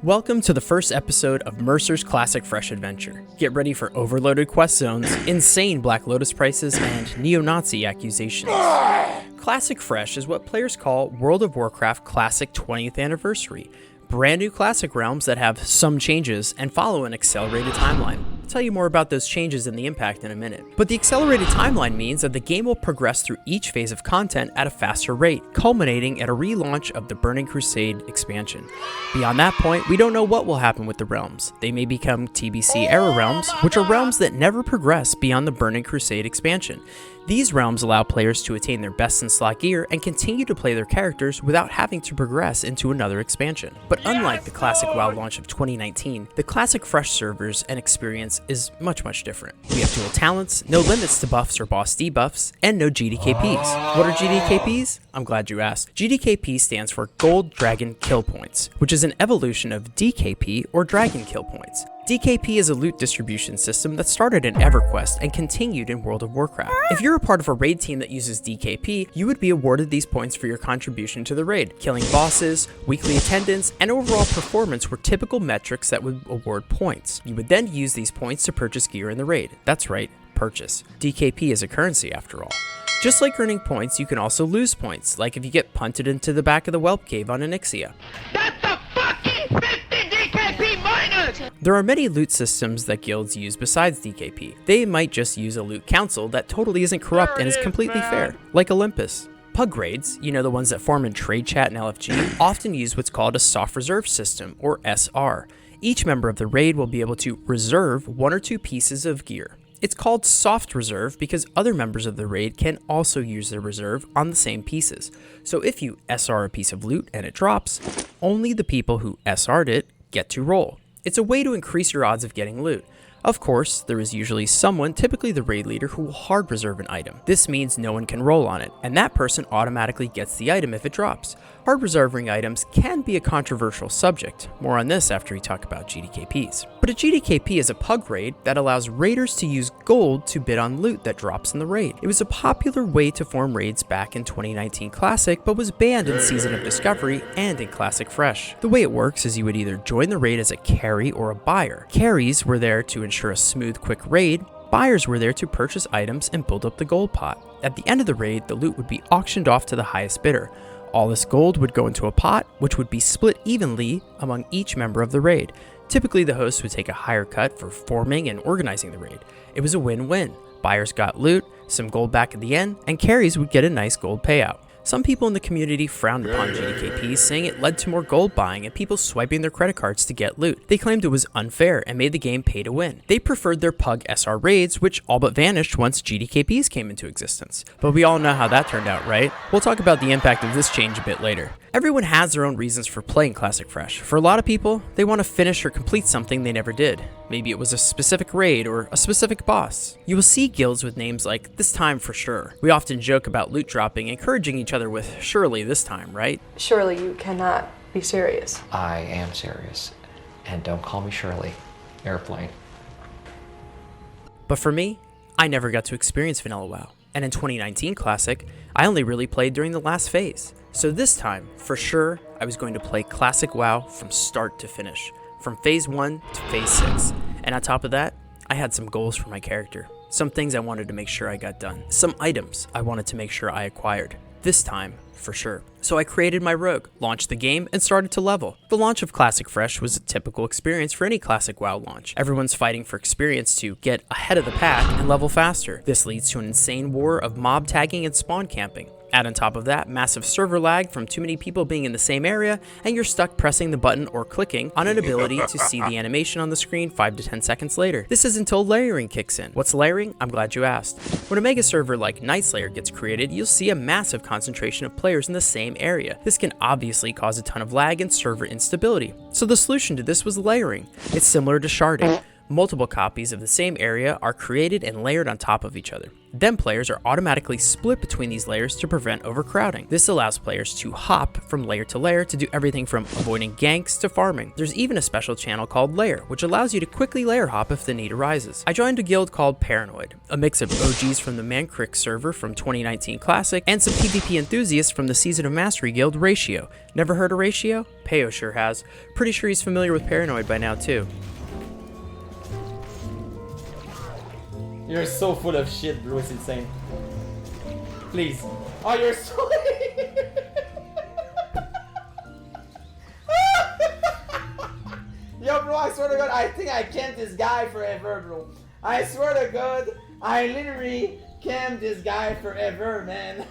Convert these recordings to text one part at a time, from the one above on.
Welcome to the first episode of Mercer's Classic Fresh Adventure. Get ready for overloaded quest zones, insane Black Lotus prices, and neo-Nazi accusations. Classic Fresh is what players call World of Warcraft Classic 20th Anniversary. Brand new Classic realms that have some changes and follow an accelerated timeline. I'll tell you more about those changes and the impact in a minute. But the accelerated timeline means that the game will progress through each phase of content at a faster rate, culminating at a relaunch of the Burning Crusade expansion. Beyond that point, we don't know what will happen with the realms. They may become TBC era realms, which are realms that never progress beyond the Burning Crusade expansion. These realms allow players to attain their best in slot gear and continue to play their characters without having to progress into another expansion. But unlike the Classic WoW launch of 2019, the Classic Fresh servers and experience is much different. We have dual talents, no limits to buffs or boss debuffs, and no GDKPs. What are GDKPs? I'm glad you asked. GDKP stands for Gold Dragon Kill Points, which is an evolution of DKP or Dragon Kill Points. DKP is a loot distribution system that started in EverQuest and continued in World of Warcraft. If you're a part of a raid team that uses DKP, you would be awarded these points for your contribution to the raid. Killing bosses, weekly attendance, and overall performance were typical metrics that would award points. You would then use these points to purchase gear in the raid. That's right, purchase. DKP is a currency after all. Just like earning points, you can also lose points, like if you get punted into the back of the Whelp Cave on Onyxia. That's a fucking 50 DKP minus! There are many loot systems that guilds use besides DKP. They might just use a loot council that totally isn't corrupt and is completely fair, like Olympus. Pug raids, you know, the ones that form in Trade Chat and LFG, often use what's called a soft reserve system, or SR. Each member of the raid will be able to reserve one or two pieces of gear. It's called soft reserve because other members of the raid can also use their reserve on the same pieces. So if you SR a piece of loot and it drops, only the people who SR'd it get to roll. It's a way to increase your odds of getting loot. Of course, there is usually someone, typically the raid leader, who will hard reserve an item. This means no one can roll on it, and that person automatically gets the item if it drops. Hard reserving items can be a controversial subject. More on this after we talk about GDKPs. But a GDKP is a pug raid that allows raiders to use gold to bid on loot that drops in the raid. It was a popular way to form raids back in 2019 Classic, but was banned in Season of Discovery and in Classic Fresh. The way it works is you would either join the raid as a carry or a buyer. Carries were there to ensure a smooth, quick raid. Buyers were there to purchase items and build up the gold pot. At the end of the raid, the loot would be auctioned off to the highest bidder. All this gold would go into a pot, which would be split evenly among each member of the raid. Typically, the host would take a higher cut for forming and organizing the raid. It was a win-win. Buyers got loot, some gold back at the end, and carries would get a nice gold payout. Some people in the community frowned upon GDKPs, saying it led to more gold buying and people swiping their credit cards to get loot. They claimed it was unfair and made the game pay to win. They preferred their Pug SR raids, which all but vanished once GDKPs came into existence. But we all know how that turned out, right? We'll talk about the impact of this change a bit later. Everyone has their own reasons for playing Classic Fresh. For a lot of people, they want to finish or complete something they never did. Maybe it was a specific raid or a specific boss. You will see guilds with names like This Time For Sure. We often joke about loot dropping, encouraging each other with surely this time, right? Surely you cannot be serious. I am serious. And don't call me Shirley. Airplane. But for me, I never got to experience Vanilla WoW. And in 2019 Classic, I only really played during the last phase. So this time, for sure, I was going to play Classic WoW from start to finish, from phase 1 to phase 6. And on top of that, I had some goals for my character, some things I wanted to make sure I got done, some items I wanted to make sure I acquired. This time, for sure. So I created my rogue, launched the game, and started to level. The launch of Classic Fresh was a typical experience for any Classic WoW launch. Everyone's fighting for experience to get ahead of the pack and level faster. This leads to an insane war of mob tagging and spawn camping. Add on top of that, massive server lag from too many people being in the same area, and you're stuck pressing the button or clicking on an ability to see the animation on the screen 5 to 10 seconds later. This is until layering kicks in. What's layering? I'm glad you asked. When a mega server like Nightslayer gets created, you'll see a massive concentration of players in the same area. This can obviously cause a ton of lag and server instability. So the solution to this was layering. It's similar to sharding. Multiple copies of the same area are created and layered on top of each other. Then players are automatically split between these layers to prevent overcrowding. This allows players to hop from layer to layer to do everything from avoiding ganks to farming. There's even a special channel called Layer, which allows you to quickly layer hop if the need arises. I joined a guild called Paranoid, a mix of OGs from the Mancrick server from 2019 Classic, and some PvP enthusiasts from the Season of Mastery guild Ratio. Never heard of Ratio? Peo sure has. Pretty sure he's familiar with Paranoid by now too. You're so full of shit, bro. It's insane. Please. Oh, you're so... Yo, bro, I swear to God, I think I camped this guy forever, bro. I swear to God, I literally camped this guy forever, man.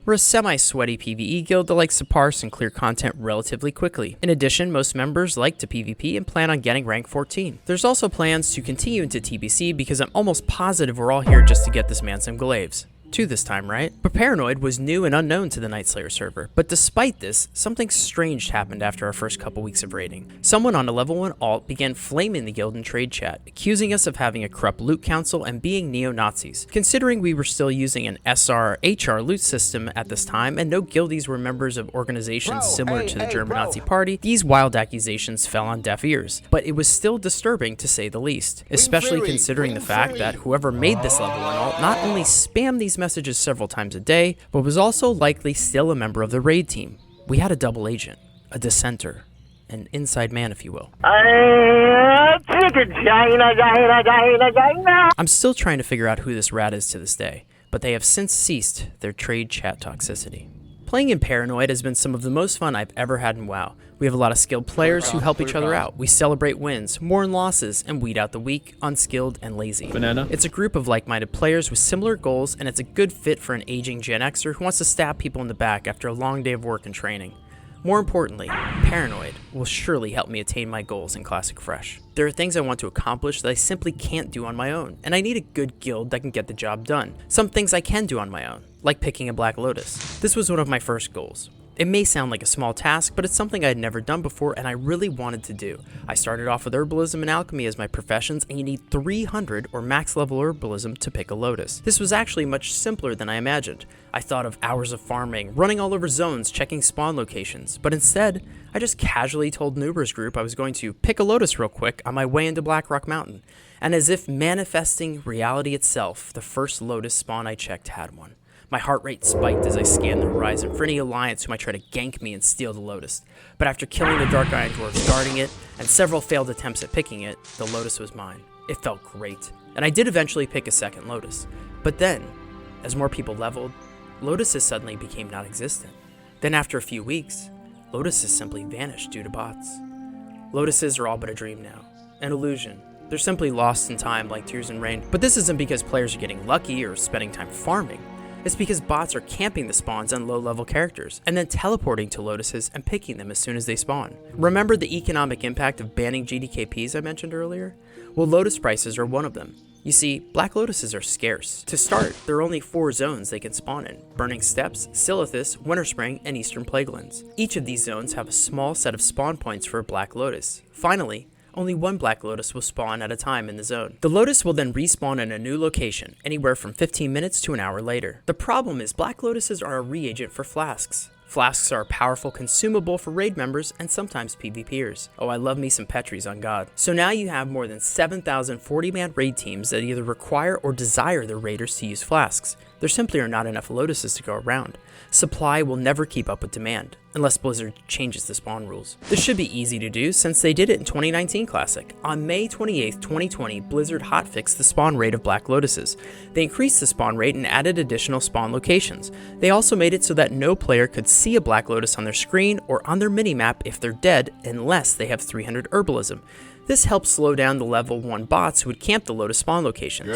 We're a semi-sweaty PvE guild that likes to parse and clear content relatively quickly. In addition, most members like to PvP and plan on getting rank 14. There's also plans to continue into TBC because I'm almost positive we're all here just to get this man some glaives. 2 this time, right? But Paranoid was new and unknown to the Nightslayer server. But despite this, something strange happened after our first couple weeks of raiding. Someone on a level 1 alt began flaming the guild in trade chat, accusing us of having a corrupt loot council and being neo-Nazis. Considering we were still using an SR/HR loot system at this time, and no guildies were members of organizations similar to the German Nazi Party, these wild accusations fell on deaf ears. But it was still disturbing to say the least, especially considering the fact that whoever made this level 1 alt not only spammed these messages several times a day, but was also likely still a member of the raid team. We had a double agent, a dissenter, an inside man, if you will. I'm still trying to figure out who this rat is to this day, but they have since ceased their trade chat toxicity. Playing in Paranoid has been some of the most fun I've ever had in WoW. We have a lot of skilled players who help each other out. We celebrate wins, mourn losses, and weed out the weak, unskilled, and lazy. Banana. It's a group of like-minded players with similar goals, and it's a good fit for an aging Gen Xer who wants to stab people in the back after a long day of work and training. More importantly, Paranoid will surely help me attain my goals in Classic Fresh. There are things I want to accomplish that I simply can't do on my own, and I need a good guild that can get the job done. Some things I can do on my own, like picking a Black Lotus. This was one of my first goals. It may sound like a small task, but it's something I had never done before and I really wanted to do. I started off with herbalism and alchemy as my professions, and you need 300 or max level herbalism to pick a lotus. This was actually much simpler than I imagined. I thought of hours of farming, running all over zones, checking spawn locations, but instead, I just casually told Nuber's group I was going to pick a lotus real quick on my way into Blackrock Mountain. And as if manifesting reality itself, the first lotus spawn I checked had one. My heart rate spiked as I scanned the horizon for any alliance who might try to gank me and steal the lotus. But after killing the Dark Iron Dwarves guarding it, and several failed attempts at picking it, the lotus was mine. It felt great, and I did eventually pick a second lotus. But then, as more people leveled, lotuses suddenly became non-existent. Then after a few weeks, lotuses simply vanished due to bots. Lotuses are all but a dream now, an illusion. They're simply lost in time like tears in rain. But this isn't because players are getting lucky or spending time farming. It's because bots are camping the spawns on low-level characters, and then teleporting to lotuses and picking them as soon as they spawn. Remember the economic impact of banning GDKPs I mentioned earlier? Well, lotus prices are one of them. You see, black lotuses are scarce. To start, there are only 4 zones they can spawn in: Burning Steppes, Silithus, Winterspring, and Eastern Plaguelands. Each of these zones have a small set of spawn points for a black lotus. Finally, only one black lotus will spawn at a time in the zone. The lotus will then respawn in a new location, anywhere from 15 minutes to an hour later. The problem is black lotuses are a reagent for flasks. Flasks are a powerful consumable for raid members and sometimes PvPers. Oh, I love me some Petries on God. So now you have more than 7,000 40-man raid teams that either require or desire their raiders to use flasks. There simply are not enough lotuses to go around. Supply will never keep up with demand, unless Blizzard changes the spawn rules. This should be easy to do since they did it in 2019 Classic. On May 28th, 2020, Blizzard hotfixed the spawn rate of Black Lotuses. They increased the spawn rate and added additional spawn locations. They also made it so that no player could see a Black Lotus on their screen or on their minimap if they're dead unless they have 300 herbalism. This helps slow down the level 1 bots who would camp the Lotus spawn locations.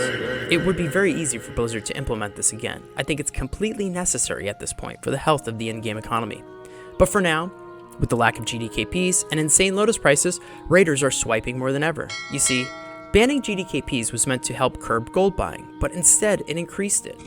It would be very easy for Blizzard to implement this again. I think it's completely necessary at this point for the health of the in-game economy. But for now, with the lack of GDKPs and insane Lotus prices, raiders are swiping more than ever. You see, Banning GDKPs was meant to help curb gold buying, but instead it increased it.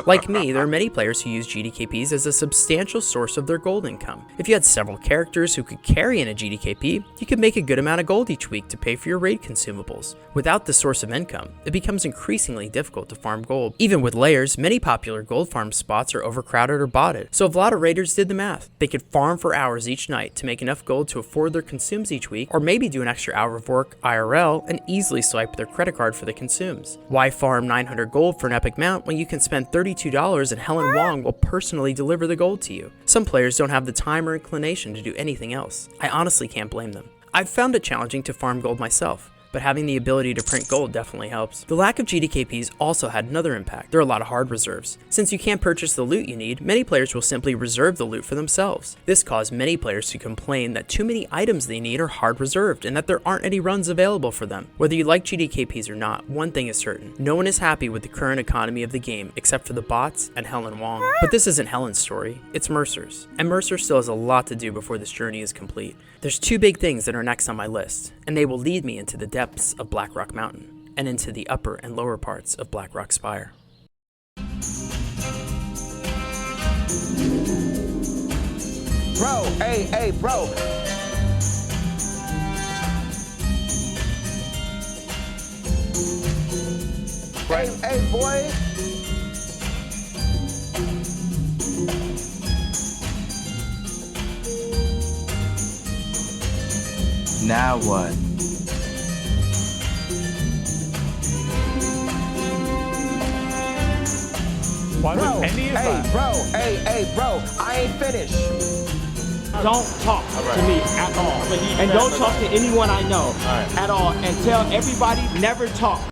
Like me, there are many players who use GDKPs as a substantial source of their gold income. If you had several characters who could carry in a GDKP, you could make a good amount of gold each week to pay for your raid consumables. Without this source of income, it becomes increasingly difficult to farm gold. Even with layers, many popular gold farm spots are overcrowded or botted, so if a lot of raiders did the math, they could farm for hours each night to make enough gold to afford their consumes each week, or maybe do an extra hour of work IRL and easily swipe their credit card for the consumes. Why farm 900 gold for an epic mount when you can spend $32 and Helen Wong will personally deliver the gold to you? Some players don't have the time or inclination to do anything else. I honestly can't blame them. I've found it challenging to farm gold myself, but having the ability to print gold definitely helps. The lack of GDKPs also had another impact. There are a lot of hard reserves. Since you can't purchase the loot you need, many players will simply reserve the loot for themselves. This caused many players to complain that too many items they need are hard reserved and that there aren't any runs available for them. Whether you like GDKPs or not, one thing is certain. No one is happy with the current economy of the game except for the bots and Helen Wong. But this isn't Helen's story, it's Mercer's. And Mercer still has a lot to do before this journey is complete. There's two big things that are next on my list, and they will lead me into the depths of Blackrock Mountain and into the upper and lower parts of Blackrock Spire. Bro, hey, bro. Hey, boy. Now what? Why would any of that? Hey, bro, I ain't finished. Don't talk to me at all. And don't talk to anyone I know at all. And tell everybody never talk.